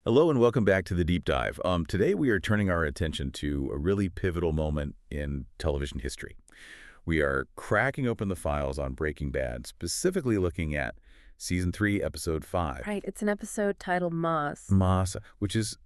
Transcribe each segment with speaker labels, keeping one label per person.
Speaker 1: Hello and welcome back to the Deep Dive. Today we are turning our attention to a really pivotal moment in television history. We are cracking open the files on Breaking Bad, specifically looking at Season 3, Episode 5.
Speaker 2: Right, it's an episode titled Mas.
Speaker 1: Mas, which is,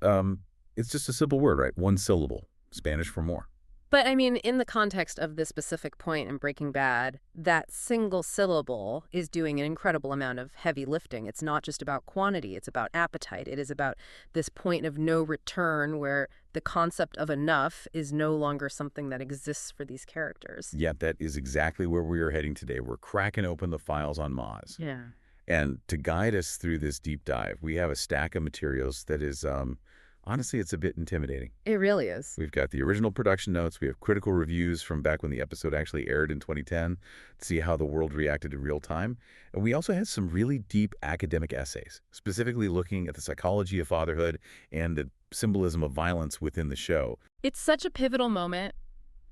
Speaker 1: it's just a simple word, right? One syllable, Spanish for more.
Speaker 2: But, I mean, in the context of this specific point in Breaking Bad, that single syllable is doing an incredible amount of heavy lifting. It's not just about quantity, it's about appetite. It is about this point of no return where the concept of enough is no longer something that exists for these characters.
Speaker 1: Yeah, that is exactly where we are heading today. We're cracking open the files on Mas.
Speaker 2: Yeah.
Speaker 1: And to guide us through this deep dive, we have a stack of materials that is, honestly, it's a bit intimidating.
Speaker 2: It really is.
Speaker 1: We've got the original production notes. We have critical reviews from back when the episode actually aired in 2010 to see how the world reacted in real time. And we also had some really deep academic essays, specifically looking at the psychology of fatherhood and the symbolism of violence within the show.
Speaker 2: It's such a pivotal moment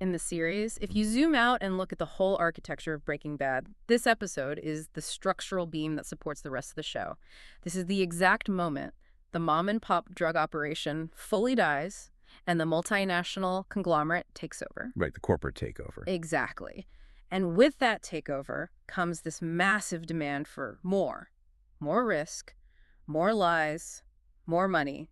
Speaker 2: in the series. If you zoom out and look at the whole architecture of Breaking Bad, this episode is the structural beam that supports the rest of the show. This is the exact moment the mom-and-pop drug operation fully dies, and the multinational conglomerate takes over.
Speaker 1: Right, the corporate takeover.
Speaker 2: Exactly. And with that takeover comes this massive demand for more. More risk, more lies, more money,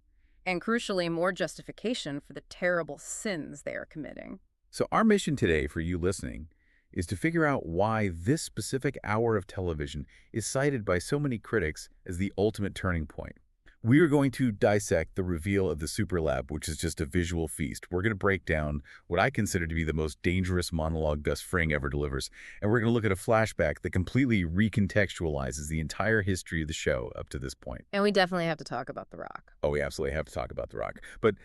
Speaker 2: and crucially, more justification for the terrible sins they are committing.
Speaker 1: So our mission today for you listening is to figure out why this specific hour of television is cited by so many critics as the ultimate turning point. We are going to dissect the reveal of the superlab, which is just a visual feast. We're going to break down what I consider to be the most dangerous monologue Gus Fring ever delivers. And we're going to look at a flashback that completely recontextualizes the entire history of the show up to this point.
Speaker 2: And we definitely have to talk about The Rock.
Speaker 1: Oh, we absolutely have to talk about The Rock. But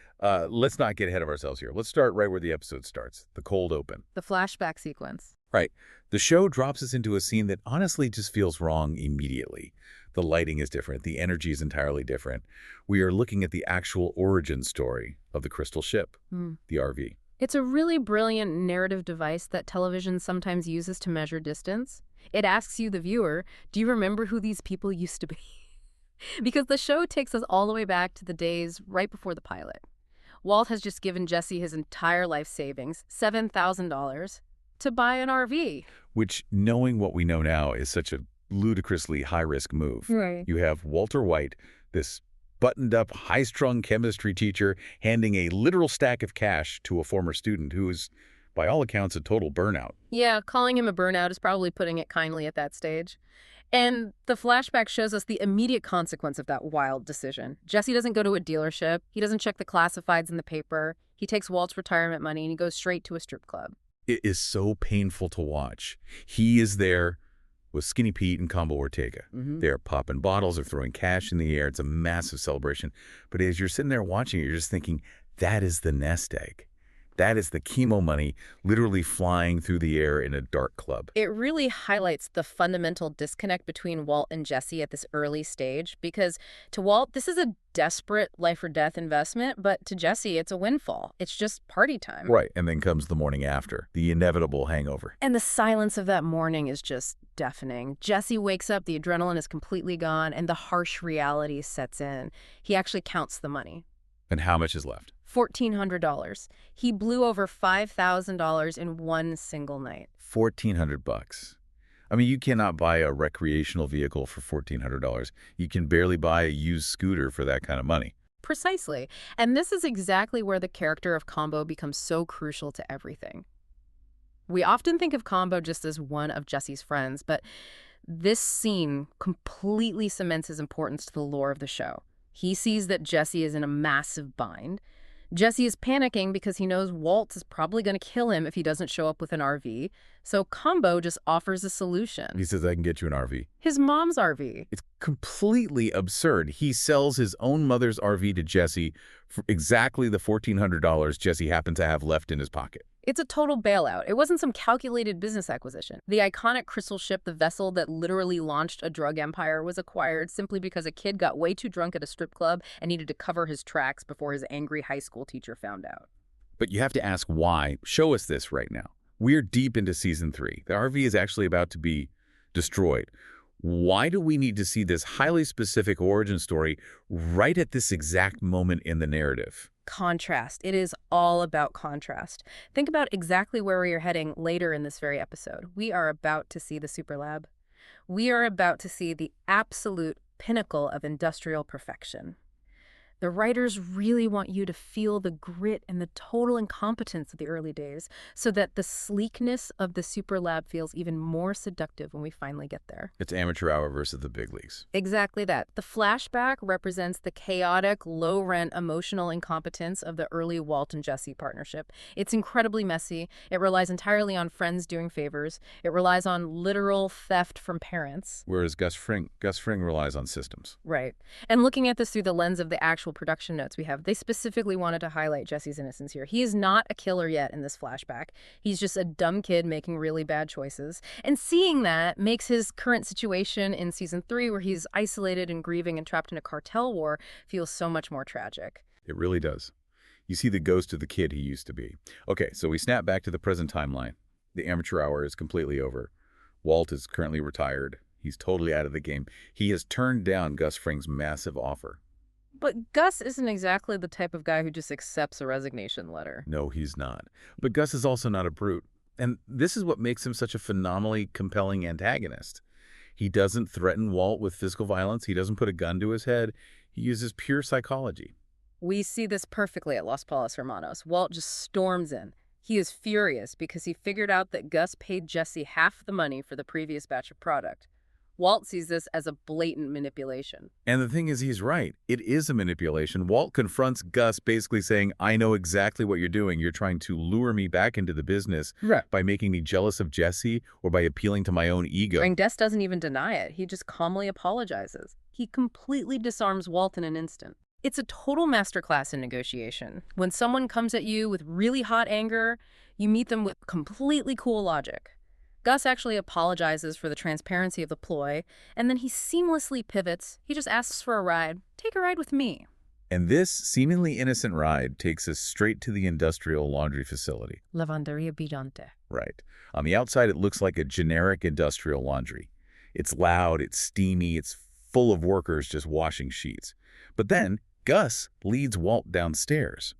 Speaker 1: let's not get ahead of ourselves here. Let's start right where the episode starts, the cold open.
Speaker 2: The flashback sequence.
Speaker 1: Right. The show drops us into a scene that honestly just feels wrong immediately. The lighting is different. The energy is entirely different. We are looking at the actual origin story of the crystal ship, the RV.
Speaker 2: It's a really brilliant narrative device that television sometimes uses to measure distance. It asks you, the viewer, do you remember who these people used to be? Because the show takes us all the way back to the days right before the pilot. Walt has just given Jesse his entire life savings, $7,000, to buy an RV.
Speaker 1: Which, knowing what we know now, is such a ludicrously high-risk move.
Speaker 2: Right.
Speaker 1: You have Walter White, this buttoned-up, high-strung chemistry teacher, handing a literal stack of cash to a former student who is, by all accounts, a total burnout.
Speaker 2: Yeah, calling him a burnout is probably putting it kindly at that stage. And the flashback shows us the immediate consequence of that wild decision. Jesse doesn't go to a dealership. He doesn't check the classifieds in the paper. He takes Walt's retirement money and he goes straight to a strip club.
Speaker 1: It is so painful to watch. He is there with Skinny Pete and Combo Ortega. They're popping bottles, they're throwing cash in the air. It's a massive celebration. But as you're sitting there watching it, you're just thinking, that is the nest egg. That is the chemo money literally flying through the air in a dark club.
Speaker 2: It really highlights the fundamental disconnect between Walt and Jesse at this early stage, because to Walt, this is a desperate life or death investment, but to Jesse, it's a windfall. It's just party time.
Speaker 1: Right, and then comes the morning after, the inevitable hangover.
Speaker 2: And the silence of that morning is just deafening. Jesse wakes up, the adrenaline is completely gone, and the harsh reality sets in. He actually counts the money.
Speaker 1: And how much is left?
Speaker 2: $1,400. He blew over $5,000 in one single night.
Speaker 1: $1,400. I mean, you cannot buy a recreational vehicle for $1,400. You can barely buy a used scooter for that kind of money.
Speaker 2: Precisely. And this is exactly where the character of Combo becomes so crucial to everything. We often think of Combo just as one of Jesse's friends, but this scene completely cements his importance to the lore of the show. He sees that Jesse is in a massive bind. Jesse is panicking because he knows Walt is probably going to kill him if he doesn't show up with an RV. So Combo just offers a solution.
Speaker 1: He says, I can get you an RV.
Speaker 2: His mom's RV.
Speaker 1: It's completely absurd. He sells his own mother's RV to Jesse for exactly the $1,400 Jesse happened to have left in his pocket.
Speaker 2: It's a total bailout. It wasn't some calculated business acquisition. The iconic crystal ship, the vessel that literally launched a drug empire, was acquired simply because a kid got way too drunk at a strip club and needed to cover his tracks before his angry high school teacher found out.
Speaker 1: But you have to ask why. Show us this right now. We're deep into Season 3. The RV is actually about to be destroyed. Why do we need to see this highly specific origin story right at this exact moment in the narrative?
Speaker 2: Contrast. It is all about contrast. Think about exactly where we are heading later in this very episode. We are about to see the superlab. We are about to see the absolute pinnacle of industrial perfection. The writers really want you to feel the grit and the total incompetence of the early days so that the sleekness of the superlab feels even more seductive when we finally get there.
Speaker 1: It's amateur hour versus the big leagues.
Speaker 2: Exactly that. The flashback represents the chaotic, low-rent, emotional incompetence of the early Walt and Jesse partnership. It's incredibly messy. It relies entirely on friends doing favors. It relies on literal theft from parents.
Speaker 1: Whereas Gus Fring relies on systems.
Speaker 2: Right. And looking at this through the lens of the actual production notes we have, they specifically wanted to highlight Jesse's innocence here. He is not a killer yet in this flashback. He's just a dumb kid making really bad choices. And seeing that makes his current situation in season 3, where he's isolated and grieving and trapped in a cartel war, feel so much more tragic.
Speaker 1: It really does. You see the ghost of the kid he used to be. Okay, so we snap back to the present timeline. The amateur hour is completely over. Walt is currently retired. He's totally out of the game. He has turned down Gus Fring's massive offer.
Speaker 2: But Gus isn't exactly the type of guy who just accepts a resignation letter.
Speaker 1: No, he's not. But Gus is also not a brute. And this is what makes him such a phenomenally compelling antagonist. He doesn't threaten Walt with physical violence. He doesn't put a gun to his head. He uses pure psychology.
Speaker 2: We see this perfectly at Los Palos Hermanos. Walt just storms in. He is furious because he figured out that Gus paid Jesse half the money for the previous batch of product. Walt sees this as a blatant manipulation.
Speaker 1: And the thing is, he's right. It is a manipulation. Walt confronts Gus basically saying, I know exactly what you're doing. You're trying to lure me back into the business by making me jealous of Jesse or by appealing to my own ego.
Speaker 2: And Gus doesn't even deny it. He just calmly apologizes. He completely disarms Walt in an instant. It's a total masterclass in negotiation. When someone comes at you with really hot anger, you meet them with completely cool logic. Gus actually apologizes for the transparency of the ploy, and then he seamlessly pivots. He just asks for a ride. Take a ride with me.
Speaker 1: And this seemingly innocent ride takes us straight to the industrial laundry facility.
Speaker 2: Lavanderia Brillante.
Speaker 1: Right. On the outside, it looks like a generic industrial laundry. It's loud, it's steamy, it's full of workers just washing sheets. But then, Gus leads Walt downstairs.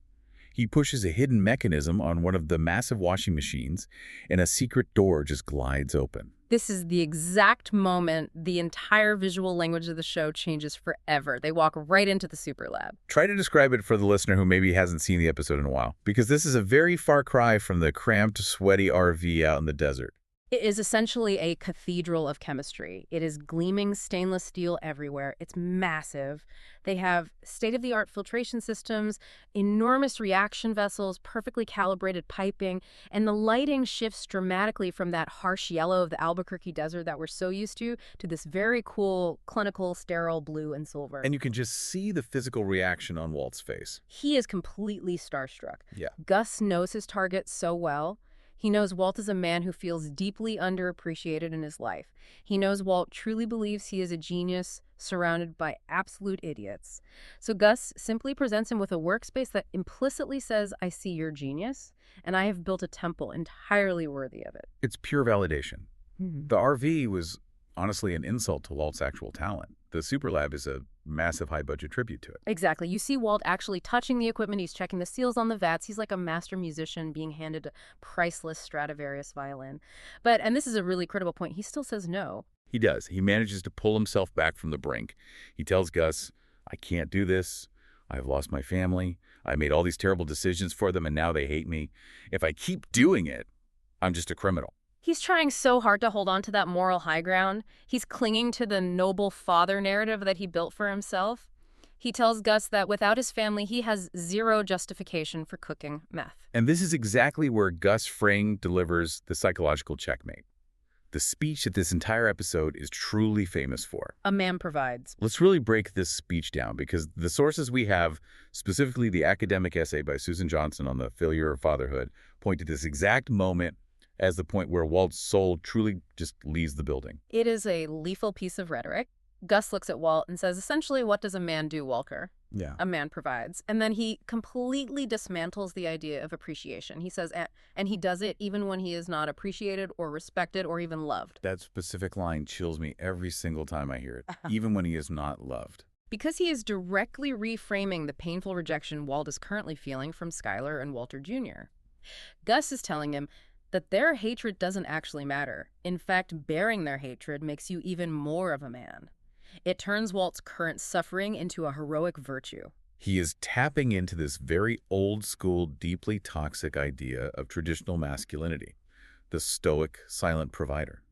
Speaker 1: He pushes a hidden mechanism on one of the massive washing machines, and a secret door just glides open.
Speaker 2: This is the exact moment the entire visual language of the show changes forever. They walk right into the superlab.
Speaker 1: Try to describe it for the listener who maybe hasn't seen the episode in a while, because this is a very far cry from the cramped, sweaty RV out in the desert.
Speaker 2: It is essentially a cathedral of chemistry. It is gleaming stainless steel everywhere. It's massive. They have state-of-the-art filtration systems, enormous reaction vessels, perfectly calibrated piping, and the lighting shifts dramatically from that harsh yellow of the Albuquerque desert that we're so used to this very cool, clinical, sterile blue and silver.
Speaker 1: And you can just see the physical reaction on Walt's face.
Speaker 2: He is completely starstruck.
Speaker 1: Yeah.
Speaker 2: Gus knows his target so well. He knows Walt is a man who feels deeply underappreciated in his life. He knows Walt truly believes he is a genius surrounded by absolute idiots. So Gus simply presents him with a workspace that implicitly says, I see your genius, and I have built a temple entirely worthy of it.
Speaker 1: It's pure validation. The RV was honestly an insult to Walt's actual talent. The superlab is a massive high-budget tribute to it.
Speaker 2: Exactly. You see Walt actually touching the equipment. He's checking the seals on the vats. He's like a master musician being handed a priceless Stradivarius violin. And this is a really critical point, he still says no.
Speaker 1: He does. He manages to pull himself back from the brink. He tells Gus, I can't do this. I've lost my family. I made all these terrible decisions for them, and now they hate me. If I keep doing it, I'm just a criminal.
Speaker 2: He's trying so hard to hold on to that moral high ground. He's clinging to the noble father narrative that he built for himself. He tells Gus that without his family, he has zero justification for cooking meth.
Speaker 1: And this is exactly where Gus Fring delivers the psychological checkmate. The speech that this entire episode is truly famous for.
Speaker 2: A man provides.
Speaker 1: Let's really break this speech down, because the sources we have, specifically the academic essay by Susan Johnson on the failure of fatherhood, point to this exact moment as the point where Walt's soul truly just leaves the building.
Speaker 2: It is a lethal piece of rhetoric. Gus looks at Walt and says, essentially, what does a man do, Walker?
Speaker 1: Yeah.
Speaker 2: a man provides. And then he completely dismantles the idea of appreciation. He says, and he does it even when he is not appreciated or respected or even loved.
Speaker 1: That specific line chills me every single time I hear it, even when he is not loved.
Speaker 2: Because he is directly reframing the painful rejection Walt is currently feeling from Skyler and Walter Jr. Gus is telling him that their hatred doesn't actually matter. In fact, bearing their hatred makes you even more of a man. It turns Walt's current suffering into a heroic virtue.
Speaker 1: He is tapping into this very old-school, deeply toxic idea of traditional masculinity, the stoic, silent provider.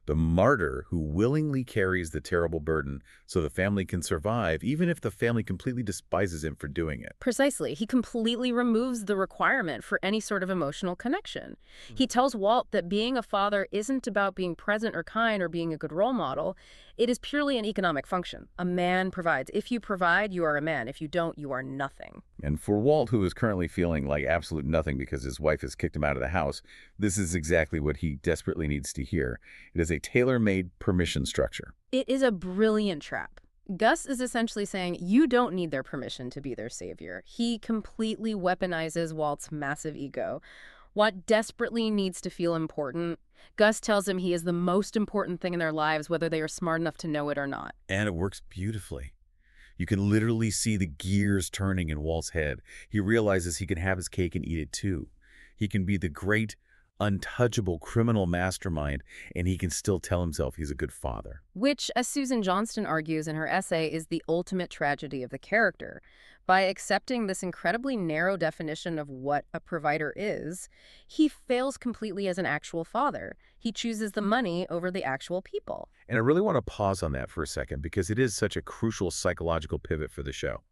Speaker 1: The martyr who willingly carries the terrible burden so the family can survive, even if the family completely despises him for doing it.
Speaker 2: Precisely. He completely removes the requirement for any sort of emotional connection. He tells Walt that being a father isn't about being present or kind or being a good role model. It is purely an economic function. A man provides. If you provide, you are a man. If you don't, you are nothing.
Speaker 1: And for Walt, who is currently feeling like absolute nothing because his wife has kicked him out of the house, this is exactly what he desperately needs to hear. It is a tailor-made permission structure.
Speaker 2: It is a brilliant trap. Gus is essentially saying you don't need their permission to be their savior. He completely weaponizes Walt's massive ego. Walt desperately needs to feel important. Gus tells him he is the most important thing in their lives, whether they are smart enough to know it or not.
Speaker 1: And it works beautifully. You can literally see the gears turning in Walt's head. He realizes he can have his cake and eat it too. He can be the great, untouchable criminal mastermind, and he can still tell himself he's a good father.
Speaker 2: Which, as Susan Johnston argues in her essay, is the ultimate tragedy of the character. By accepting this incredibly narrow definition of what a provider is, he fails completely as an actual father. He chooses the money over the actual people.
Speaker 1: And I really want to pause on that for a second because it is such a crucial psychological pivot for the show.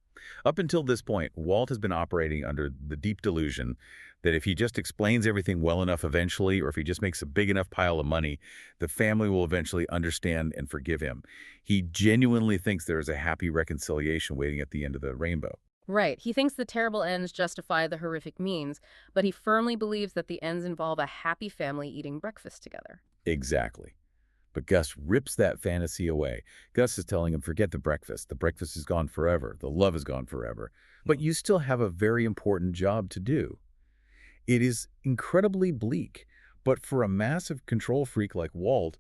Speaker 1: Up until this point, Walt has been operating under the deep delusion that if he just explains everything well enough eventually, or if he just makes a big enough pile of money, the family will eventually understand and forgive him. He genuinely thinks there is a happy reconciliation waiting at the end of the rainbow.
Speaker 2: Right. He thinks the terrible ends justify the horrific means, but he firmly believes that the ends involve a happy family eating breakfast together.
Speaker 1: Exactly. But Gus rips that fantasy away. Gus is telling him, forget the breakfast. The breakfast is gone forever. The love is gone forever. But you still have a very important job to do. It is incredibly bleak, but for a massive control freak like Walt,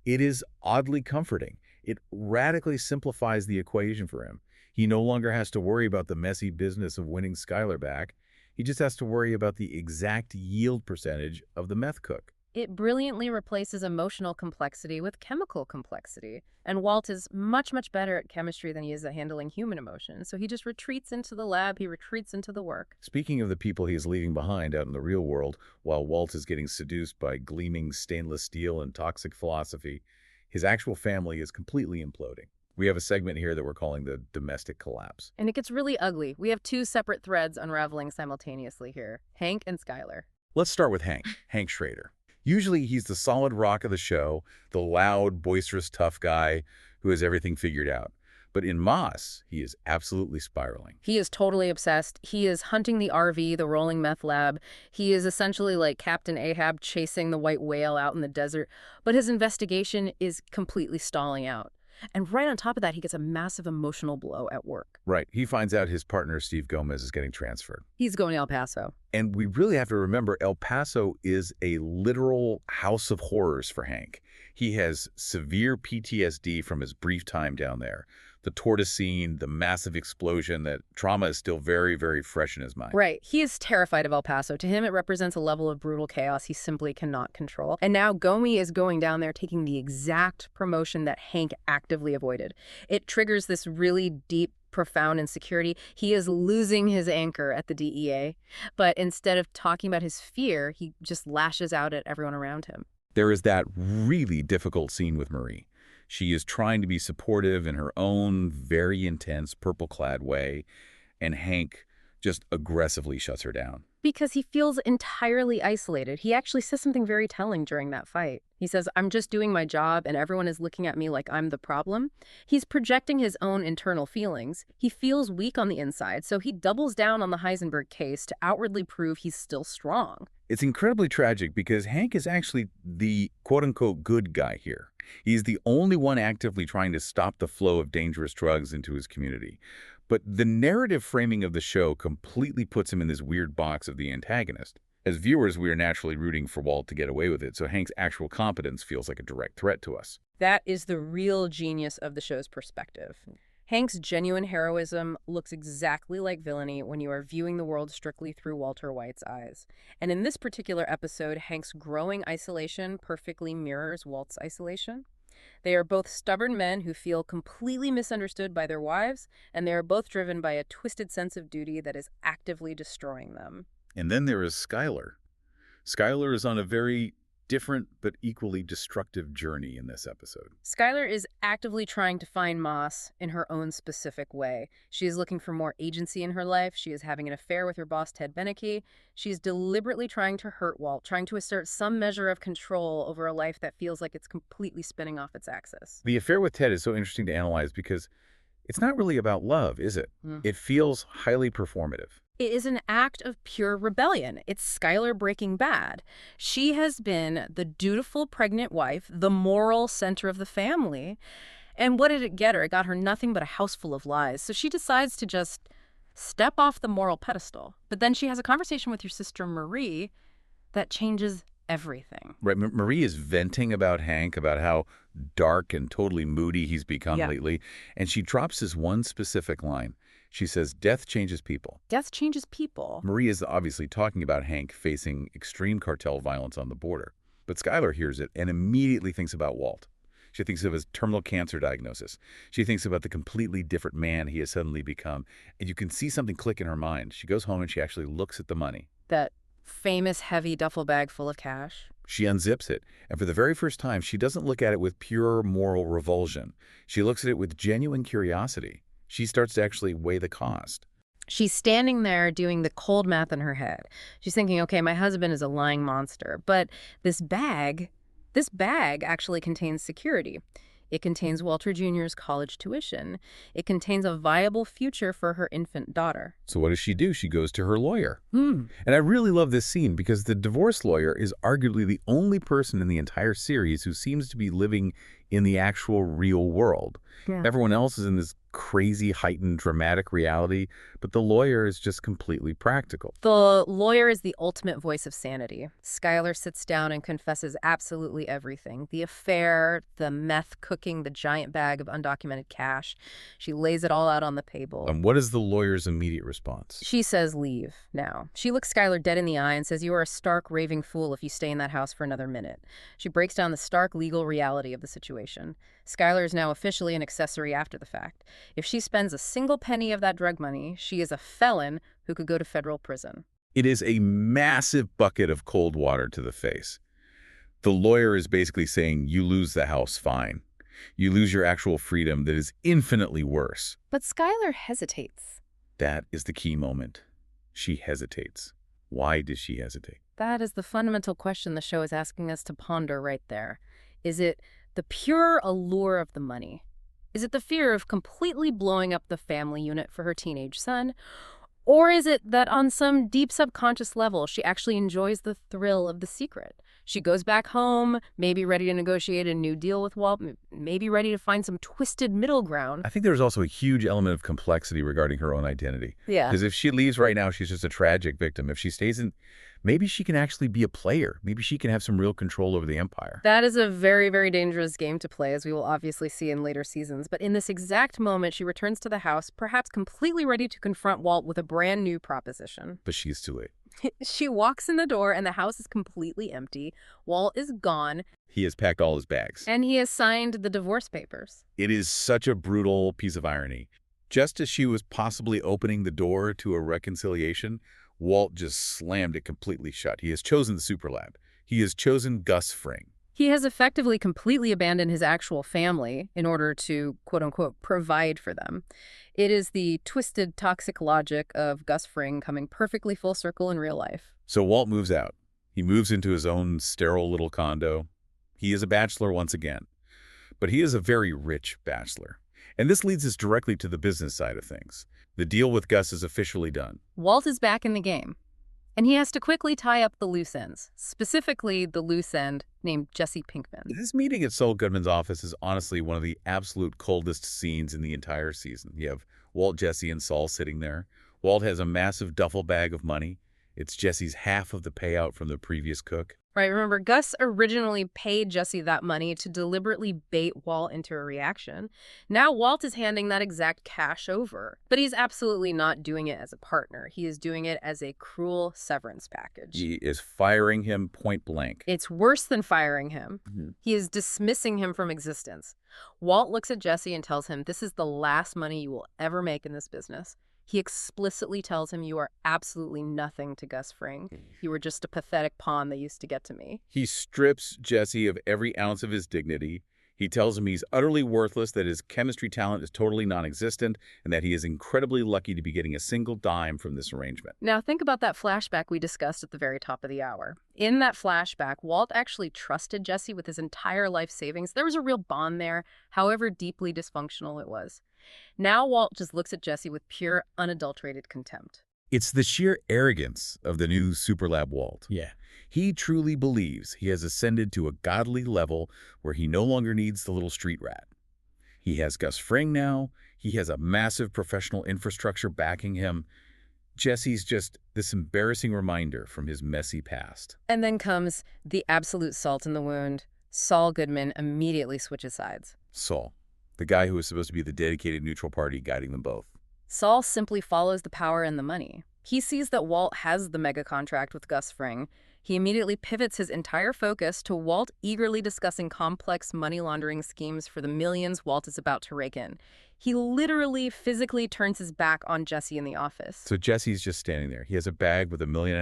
Speaker 1: it is oddly comforting. It radically simplifies the equation for him. He no longer has to worry about the messy business of winning Skyler back. He just has to worry about the exact yield percentage of the meth cook.
Speaker 2: It brilliantly replaces emotional complexity with chemical complexity. And Walt is much, much better at chemistry than he is at handling human emotions. So he just retreats into the lab, he retreats into the work.
Speaker 1: Speaking of the people he is leaving behind out in the real world, while Walt is getting seduced by gleaming stainless steel and toxic philosophy, his actual family is completely imploding. We have a segment here that we're calling the domestic collapse.
Speaker 2: And it gets really ugly. We have two separate threads unraveling simultaneously here, Hank and Skyler.
Speaker 1: Let's start with Hank Schrader. Usually he's the solid rock of the show, the loud, boisterous, tough guy who has everything figured out. But in Moss, he is absolutely spiraling.
Speaker 2: He is totally obsessed. He is hunting the RV, the rolling meth lab. He is essentially like Captain Ahab chasing the white whale out in the desert. But his investigation is completely stalling out. And right on top of that, he gets a massive emotional blow at work.
Speaker 1: Right. He finds out his partner, Steve Gomez, is getting transferred.
Speaker 2: He's going to El Paso.
Speaker 1: And we really have to remember El Paso is a literal house of horrors for Hank. He has severe PTSD from his brief time down there. The tortoise scene, the massive explosion, that trauma is still very, very fresh in his mind.
Speaker 2: Right. He is terrified of El Paso. To him, it represents a level of brutal chaos he simply cannot control. And now Gomi is going down there taking the exact promotion that Hank actively avoided. It triggers this really deep, profound insecurity. He is losing his anchor at the DEA. But instead of talking about his fear, he just lashes out at everyone around him.
Speaker 1: There is that really difficult scene with Marie. She is trying to be supportive in her own very intense purple-clad way, and Hank just aggressively shuts her down.
Speaker 2: Because he feels entirely isolated. He actually says something very telling during that fight. He says, I'm just doing my job and everyone is looking at me like I'm the problem. He's projecting his own internal feelings. He feels weak on the inside, so he doubles down on the Heisenberg case to outwardly prove he's still strong.
Speaker 1: It's incredibly tragic because Hank is actually the quote-unquote good guy here. He's the only one actively trying to stop the flow of dangerous drugs into his community. But the narrative framing of the show completely puts him in this weird box of the antagonist. As viewers, we are naturally rooting for Walt to get away with it, so Hank's actual competence feels like a direct threat to us.
Speaker 2: That is the real genius of the show's perspective. Hank's genuine heroism looks exactly like villainy when you are viewing the world strictly through Walter White's eyes. And in this particular episode, Hank's growing isolation perfectly mirrors Walt's isolation. They are both stubborn men who feel completely misunderstood by their wives, and they are both driven by a twisted sense of duty that is actively destroying them.
Speaker 1: And then there is Skyler. Skyler is on a very different but equally destructive journey in this episode.
Speaker 2: Skyler is actively trying to find Moss in her own specific way. She is looking for more agency in her life. She is having an affair with her boss, Ted Beneke. She is deliberately trying to hurt Walt, trying to assert some measure of control over a life that feels like it's completely spinning off its axis.
Speaker 1: The affair with Ted is so interesting to analyze because it's not really about love, is it? It feels highly performative.
Speaker 2: It is an act of pure rebellion. It's Skyler breaking bad. She has been the dutiful pregnant wife, the moral center of the family. And what did it get her? It got her nothing but a house full of lies. So she decides to just step off the moral pedestal. But then she has a conversation with your sister Marie that changes everything.
Speaker 1: Right. Marie is venting about Hank, about how dark and totally moody he's become lately. And she drops this one specific line. She says, death changes people.
Speaker 2: Death changes people.
Speaker 1: Marie is obviously talking about Hank facing extreme cartel violence on the border. But Skyler hears it and immediately thinks about Walt. She thinks of his terminal cancer diagnosis. She thinks about the completely different man he has suddenly become. And you can see something click in her mind. She goes home and she actually looks at the money.
Speaker 2: That famous heavy duffel bag full of cash.
Speaker 1: She unzips it, and for the very first time, she doesn't look at it with pure moral revulsion. She looks at it with genuine curiosity. She starts to actually weigh the cost.
Speaker 2: She's standing there doing the cold math in her head. She's thinking, okay, my husband is a lying monster, but this bag actually contains security. It contains Walter Jr.'s college tuition. It contains a viable future for her infant daughter.
Speaker 1: So what does she do? She goes to her lawyer. And I really love this scene because the divorce lawyer is arguably the only person in the entire series who seems to be living in the actual real world. Everyone else is in this crazy, heightened, dramatic reality, but the lawyer is just completely practical.
Speaker 2: The lawyer is the ultimate voice of sanity. Skyler sits down and confesses absolutely everything. The affair, the meth cooking, the giant bag of undocumented cash. She lays it all out on the table.
Speaker 1: And what is the lawyer's immediate response?
Speaker 2: She says, leave now. She looks Skyler dead in the eye and says, you are a stark, raving fool if you stay in that house for another minute. She breaks down the stark legal reality of the situation. Skyler is now officially an accessory after the fact. If she spends a single penny of that drug money, she is a felon who could go to federal prison.
Speaker 1: It is a massive bucket of cold water to the face. The lawyer is basically saying, you lose the house, fine. You lose your actual freedom that is infinitely worse.
Speaker 2: But Skyler hesitates.
Speaker 1: That is the key moment. She hesitates. Why does she hesitate?
Speaker 2: That is the fundamental question the show is asking us to ponder right there. Is it the pure allure of the money? Is it the fear of completely blowing up the family unit for her teenage son? Or is it that on some deep subconscious level, she actually enjoys the thrill of the secret? She goes back home, maybe ready to negotiate a new deal with Walt, maybe ready to find some twisted middle ground.
Speaker 1: I think there's also a huge element of complexity regarding her own identity.
Speaker 2: Yeah.
Speaker 1: Because if she leaves right now, she's just a tragic victim. If she stays in, maybe she can actually be a player. Maybe she can have some real control over the empire.
Speaker 2: That is a very, very dangerous game to play, as we will obviously see in later seasons. But in this exact moment, she returns to the house, perhaps completely ready to confront Walt with a brand new proposition.
Speaker 1: But she's too late.
Speaker 2: She walks in the door and the house is completely empty. Walt is gone.
Speaker 1: He has packed all his bags.
Speaker 2: And he has signed the divorce papers.
Speaker 1: It is such a brutal piece of irony. Just as she was possibly opening the door to a reconciliation, Walt just slammed it completely shut. He has chosen the superlab. He has chosen Gus Fring.
Speaker 2: He has effectively completely abandoned his actual family in order to, quote-unquote, provide for them. It is the twisted, toxic logic of Gus Fring coming perfectly full circle in real life.
Speaker 1: So Walt moves out. He moves into his own sterile little condo. He is a bachelor once again. But he is a very rich bachelor. And this leads us directly to the business side of things. The deal with Gus is officially done.
Speaker 2: Walt is back in the game. And he has to quickly tie up the loose ends, specifically the loose end named Jesse Pinkman.
Speaker 1: This meeting at Saul Goodman's office is honestly one of the absolute coldest scenes in the entire season. You have Walt, Jesse, and Saul sitting there. Walt has a massive duffel bag of money. It's Jesse's half of the payout from the previous cook.
Speaker 2: Right, remember, Gus originally paid Jesse that money to deliberately bait Walt into a reaction. Now Walt is handing that exact cash over. But he's absolutely not doing it as a partner. He is doing it as a cruel severance package.
Speaker 1: He is firing him point blank.
Speaker 2: It's worse than firing him.
Speaker 1: Mm-hmm.
Speaker 2: He is dismissing him from existence. Walt looks at Jesse and tells him, this is the last money you will ever make in this business. He explicitly tells him, you are absolutely nothing to Gus Fring. You were just a pathetic pawn they used to get to me.
Speaker 1: He strips Jesse of every ounce of his dignity. He tells him he's utterly worthless, that his chemistry talent is totally non-existent, and that he is incredibly lucky to be getting a single dime from this arrangement.
Speaker 2: Now think about that flashback we discussed at the very top of the hour. In that flashback, Walt actually trusted Jesse with his entire life savings. There was a real bond there, however deeply dysfunctional it was. Now Walt just looks at Jesse with pure, unadulterated contempt.
Speaker 1: It's the sheer arrogance of the new superlab Walt.
Speaker 3: Yeah.
Speaker 1: He truly believes he has ascended to a godly level where he no longer needs the little street rat. He has Gus Fring now. He has a massive professional infrastructure backing him. Jesse's just this embarrassing reminder from his messy past.
Speaker 2: And then comes the absolute salt in the wound. Saul Goodman immediately switches sides.
Speaker 1: Saul, the guy who was supposed to be the dedicated neutral party guiding them both.
Speaker 2: Saul simply follows the power and the money. He sees that Walt has the mega contract with Gus Fring. He immediately pivots his entire focus to Walt eagerly discussing complex money laundering schemes for the millions Walt is about to rake in. He literally, physically turns his back on Jesse in the office.
Speaker 1: So Jesse's just standing there. He has a bag with $1.5 million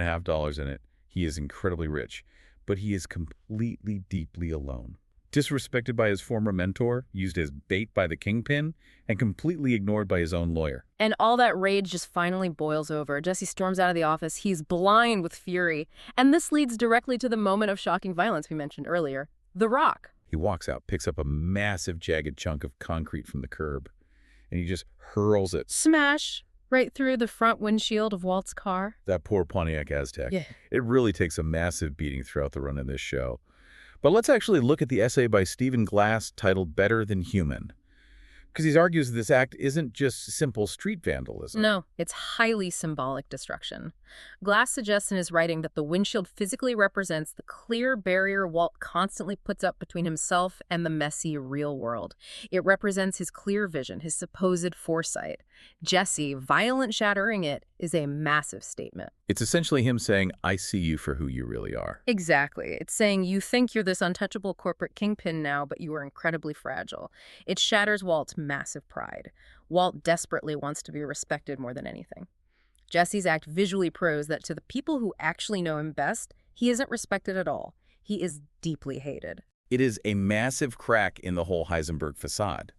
Speaker 1: in it. He is incredibly rich, but he is completely, deeply alone. Disrespected by his former mentor, used as bait by the kingpin, and completely ignored by his own lawyer.
Speaker 2: And all that rage just finally boils over. Jesse storms out of the office. He's blind with fury. And this leads directly to the moment of shocking violence we mentioned earlier, the rock.
Speaker 1: He walks out, picks up a massive jagged chunk of concrete from the curb, and he just hurls it.
Speaker 2: Smash! Right through the front windshield of Walt's car.
Speaker 1: That poor Pontiac Aztec.
Speaker 2: Yeah.
Speaker 1: It really takes a massive beating throughout the run of this show. But let's actually look at the essay by Stephen Glass titled Better Than Human. Because he argues this act isn't just simple street vandalism.
Speaker 2: No, it's highly symbolic destruction. Glass suggests in his writing that the windshield physically represents the clear barrier Walt constantly puts up between himself and the messy real world. It represents his clear vision, his supposed foresight. Jesse, violent shattering it, is a massive statement.
Speaker 1: It's essentially him saying, I see you for who you really are.
Speaker 2: Exactly. It's saying you think you're this untouchable corporate kingpin now, but you are incredibly fragile. It shatters Walt's massive pride. Walt desperately wants to be respected more than anything. Jesse's act visually proves that to the people who actually know him best, he isn't respected at all. He is deeply hated.
Speaker 1: It is a massive crack in the whole Heisenberg facade.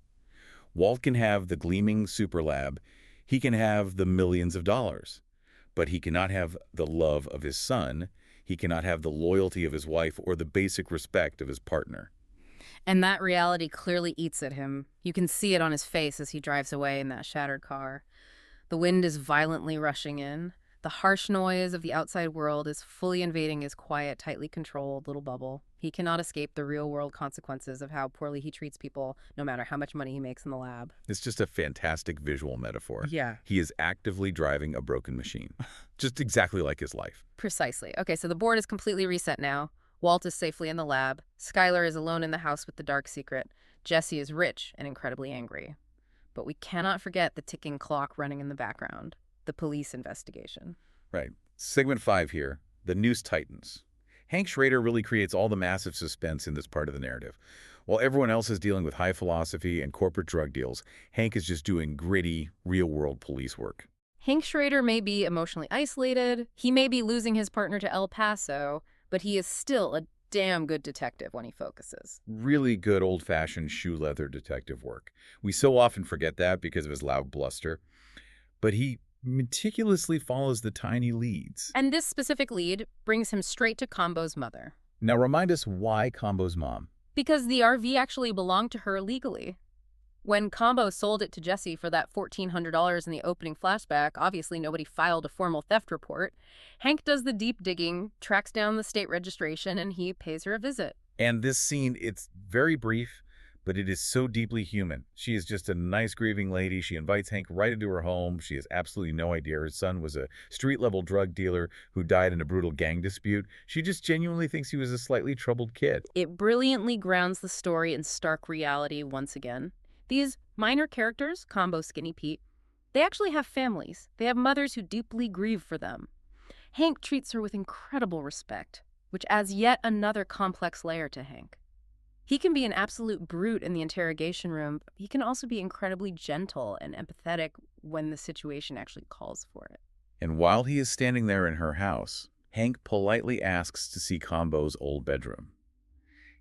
Speaker 1: Walt can have the gleaming superlab. He can have the millions of dollars. But he cannot have the love of his son. He cannot have the loyalty of his wife or the basic respect of his partner.
Speaker 2: And that reality clearly eats at him. You can see it on his face as he drives away in that shattered car. The wind is violently rushing in. The harsh noise of the outside world is fully invading his quiet, tightly controlled little bubble. He cannot escape the real-world consequences of how poorly he treats people, no matter how much money he makes in the lab.
Speaker 1: It's just a fantastic visual metaphor.
Speaker 3: Yeah.
Speaker 1: He is actively driving a broken machine, just exactly like his life.
Speaker 2: Precisely. Okay, so the board is completely reset now. Walt is safely in the lab. Skyler is alone in the house with the dark secret. Jesse is rich and incredibly angry. But we cannot forget the ticking clock running in the background. The police investigation.
Speaker 1: Right. Segment 5 here, the noose tightens. Hank Schrader really creates all the massive suspense in this part of the narrative. While everyone else is dealing with high philosophy and corporate drug deals, Hank is just doing gritty, real-world police work.
Speaker 2: Hank Schrader may be emotionally isolated. He may be losing his partner to El Paso, but he is still a damn good detective when he focuses.
Speaker 1: Really good old-fashioned shoe leather detective work. We so often forget that because of his loud bluster. But he meticulously follows the tiny leads.
Speaker 2: And this specific lead brings him straight to Combo's mother.
Speaker 1: Now remind us why Combo's mom?
Speaker 2: Because the RV actually belonged to her legally. When Combo sold it to Jesse for that $1,400 in the opening flashback, obviously nobody filed a formal theft report. Hank does the deep digging, tracks down the state registration, and he pays her a visit.
Speaker 1: And this scene, it's very brief, but it is so deeply human. She is just a nice, grieving lady. She invites Hank right into her home. She has absolutely no idea her son was a street-level drug dealer who died in a brutal gang dispute. She just genuinely thinks he was a slightly troubled kid.
Speaker 2: It brilliantly grounds the story in stark reality once again. These minor characters, Combo, Skinny Pete, they actually have families. They have mothers who deeply grieve for them. Hank treats her with incredible respect, which adds yet another complex layer to Hank. He can be an absolute brute in the interrogation room, but he can also be incredibly gentle and empathetic when the situation actually calls for it.
Speaker 1: And while he is standing there in her house, Hank politely asks to see Combo's old bedroom.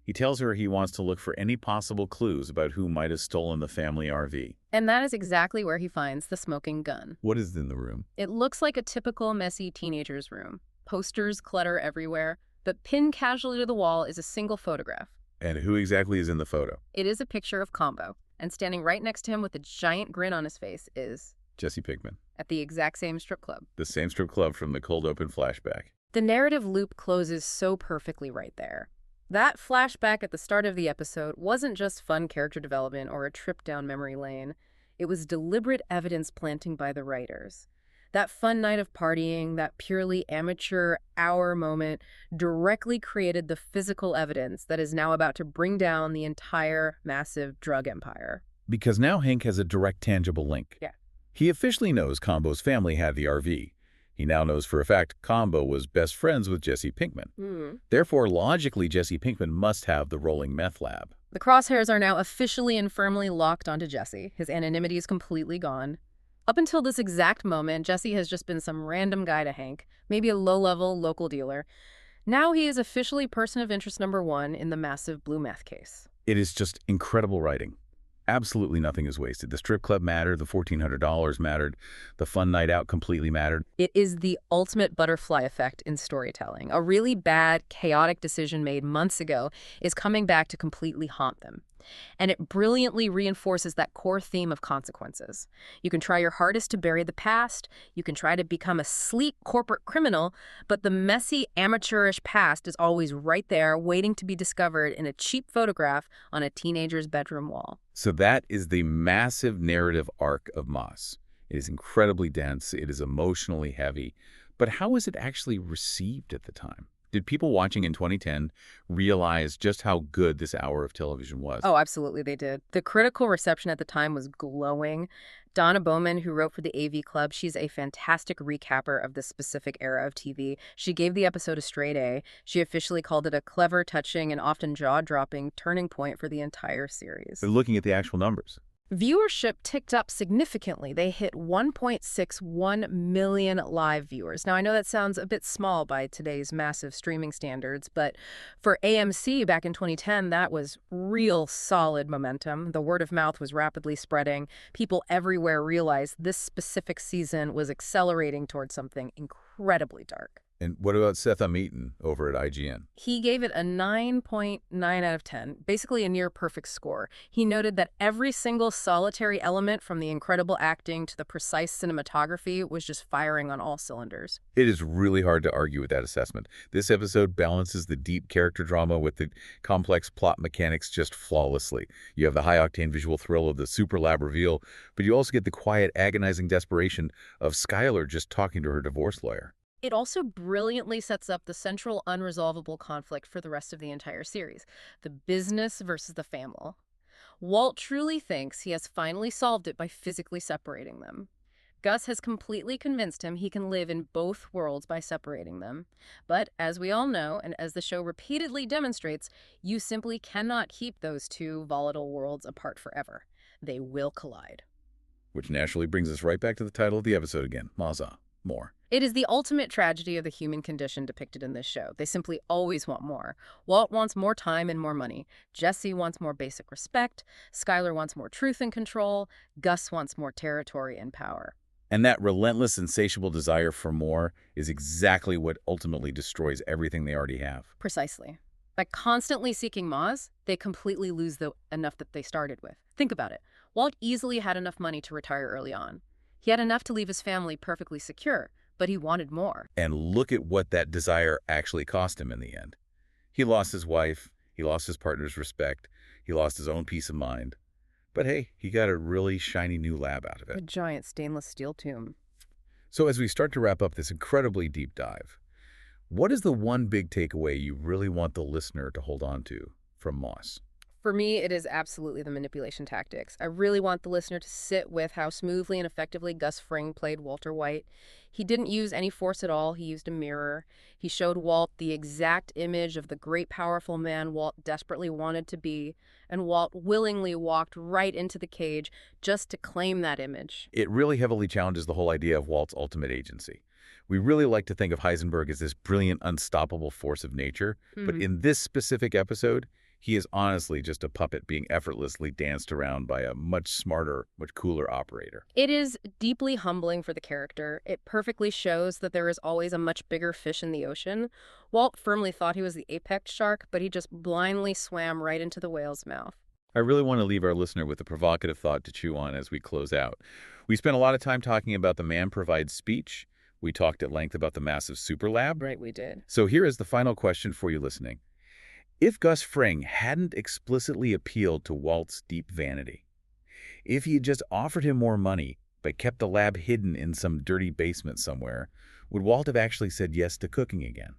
Speaker 1: He tells her he wants to look for any possible clues about who might have stolen the family RV.
Speaker 2: And that is exactly where he finds the smoking gun.
Speaker 1: What is in the room?
Speaker 2: It looks like a typical messy teenager's room. Posters clutter everywhere, but pinned casually to the wall is a single photograph.
Speaker 1: And who exactly is in the photo?
Speaker 2: It is a picture of Combo, and standing right next to him with a giant grin on his face is
Speaker 1: Jesse Pinkman.
Speaker 2: at the exact same strip club.
Speaker 1: The same strip club from the cold open flashback.
Speaker 2: The narrative loop closes so perfectly right there. That flashback at the start of the episode wasn't just fun character development or a trip down memory lane. It was deliberate evidence planting by the writers. That fun night of partying, that purely amateur hour moment, directly created the physical evidence that is now about to bring down the entire massive drug empire.
Speaker 1: Because now Hank has a direct, tangible link.
Speaker 2: Yeah.
Speaker 1: He officially knows Combo's family had the RV. He now knows for a fact Combo was best friends with Jesse Pinkman. Therefore, logically, Jesse Pinkman must have the rolling meth lab.
Speaker 2: The crosshairs are now officially and firmly locked onto Jesse. His anonymity is completely gone. Up until this exact moment, Jesse has just been some random guy to Hank, maybe a low-level local dealer. Now he is officially person of interest number one in the massive blue meth case.
Speaker 1: It is just incredible writing. Absolutely nothing is wasted. The strip club mattered, the $1,400 mattered, the fun night out completely mattered.
Speaker 2: It is the ultimate butterfly effect in storytelling. A really bad, chaotic decision made months ago is coming back to completely haunt them. And it brilliantly reinforces that core theme of consequences. You can try your hardest to bury the past, you can try to become a sleek corporate criminal, but the messy, amateurish past is always right there, waiting to be discovered in a cheap photograph on a teenager's bedroom wall.
Speaker 1: So that is the massive narrative arc of Moss. It is incredibly dense, it is emotionally heavy, but how is it actually received at the time? Did people watching in 2010 realize just how good this hour of television was?
Speaker 2: Oh, absolutely they did. The critical reception at the time was glowing. Donna Bowman, who wrote for the AV Club, she's a fantastic recapper of this specific era of TV. She gave the episode a straight A. She officially called it a clever, touching, and often jaw-dropping turning point for the entire series.
Speaker 1: They're looking at the actual numbers.
Speaker 2: Viewership ticked up significantly. They hit 1.61 million live viewers. Now, I know that sounds a bit small by today's massive streaming standards, but for AMC back in 2010, that was real solid momentum. The word of mouth was rapidly spreading. People everywhere realized this specific season was accelerating towards something incredibly dark.
Speaker 1: And what about Seth Ameeten over at IGN?
Speaker 2: He gave it a 9.9 out of 10, basically a near-perfect score. He noted that every single solitary element, from the incredible acting to the precise cinematography, was just firing on all cylinders.
Speaker 1: It is really hard to argue with that assessment. This episode balances the deep character drama with the complex plot mechanics just flawlessly. You have the high-octane visual thrill of the superlab reveal, but you also get the quiet, agonizing desperation of Skyler just talking to her divorce lawyer.
Speaker 2: It also brilliantly sets up the central unresolvable conflict for the rest of the entire series, the business versus the family. Walt truly thinks he has finally solved it by physically separating them. Gus has completely convinced him he can live in both worlds by separating them. But as we all know, and as the show repeatedly demonstrates, you simply cannot keep those two volatile worlds apart forever. They will collide.
Speaker 1: Which naturally brings us right back to the title of the episode again, Maza, more.
Speaker 2: It is the ultimate tragedy of the human condition depicted in this show. They simply always want more. Walt wants more time and more money. Jesse wants more basic respect. Skyler wants more truth and control. Gus wants more territory and power.
Speaker 1: And that relentless, insatiable desire for more is exactly what ultimately destroys everything they already have.
Speaker 2: Precisely. By constantly seeking Maz, they completely lose the enough that they started with. Think about it. Walt easily had enough money to retire early on. He had enough to leave his family perfectly secure, but he wanted more.
Speaker 1: And look at what that desire actually cost him in the end. He lost his wife, he lost his partner's respect, he lost his own peace of mind. But hey, he got a really shiny new lab out of
Speaker 2: A
Speaker 1: it.
Speaker 2: giant stainless steel tomb.
Speaker 1: So as we start to wrap up this incredibly deep dive, what is the one big takeaway you really want the listener to hold on to from Moss?
Speaker 2: For me, it is absolutely the manipulation tactics. I really want the listener to sit with how smoothly and effectively Gus Fring played Walter White. He didn't use any force at all. He used a mirror. He showed Walt the exact image of the great, powerful man Walt desperately wanted to be, and Walt willingly walked right into the cage just to claim that image.
Speaker 1: It really heavily challenges the whole idea of Walt's ultimate agency. We really like to think of Heisenberg as this brilliant, unstoppable force of nature, but in this specific episode, he is honestly just a puppet being effortlessly danced around by a much smarter, much cooler operator.
Speaker 2: It is deeply humbling for the character. It perfectly shows that there is always a much bigger fish in the ocean. Walt firmly thought he was the apex shark, but he just blindly swam right into the whale's mouth.
Speaker 1: I really want to leave our listener with a provocative thought to chew on as we close out. We spent a lot of time talking about the man provides speech. We talked at length about the massive superlab.
Speaker 2: Right, we did.
Speaker 1: So here is the final question for you listening. If Gus Fring hadn't explicitly appealed to Walt's deep vanity, if he had just offered him more money but kept the lab hidden in some dirty basement somewhere, would Walt have actually said yes to cooking again?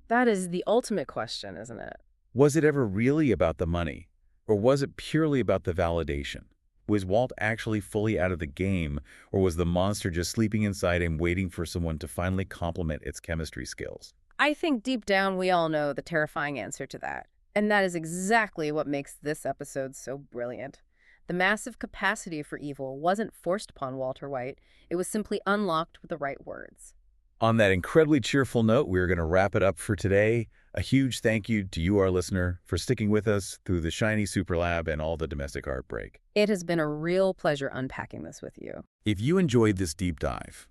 Speaker 2: That is the ultimate question, isn't it?
Speaker 1: Was it ever really about the money, or was it purely about the validation? Was Walt actually fully out of the game, or was the monster just sleeping inside him waiting for someone to finally complement its chemistry skills?
Speaker 2: I think deep down we all know the terrifying answer to that. And that is exactly what makes this episode so brilliant. The massive capacity for evil wasn't forced upon Walter White. It was simply unlocked with the right words.
Speaker 1: On that incredibly cheerful note, we're going to wrap it up for today. A huge thank you to you, our listener, for sticking with us through the shiny superlab and all the domestic heartbreak.
Speaker 2: It has been a real pleasure unpacking this with you.
Speaker 1: If you enjoyed this deep dive,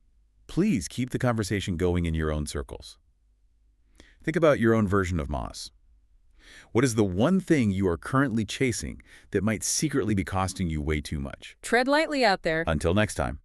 Speaker 1: please keep the conversation going in your own circles. Think about your own version of Moss. What is the one thing you are currently chasing that might secretly be costing you way too much?
Speaker 2: Tread lightly out there.
Speaker 1: Until next time.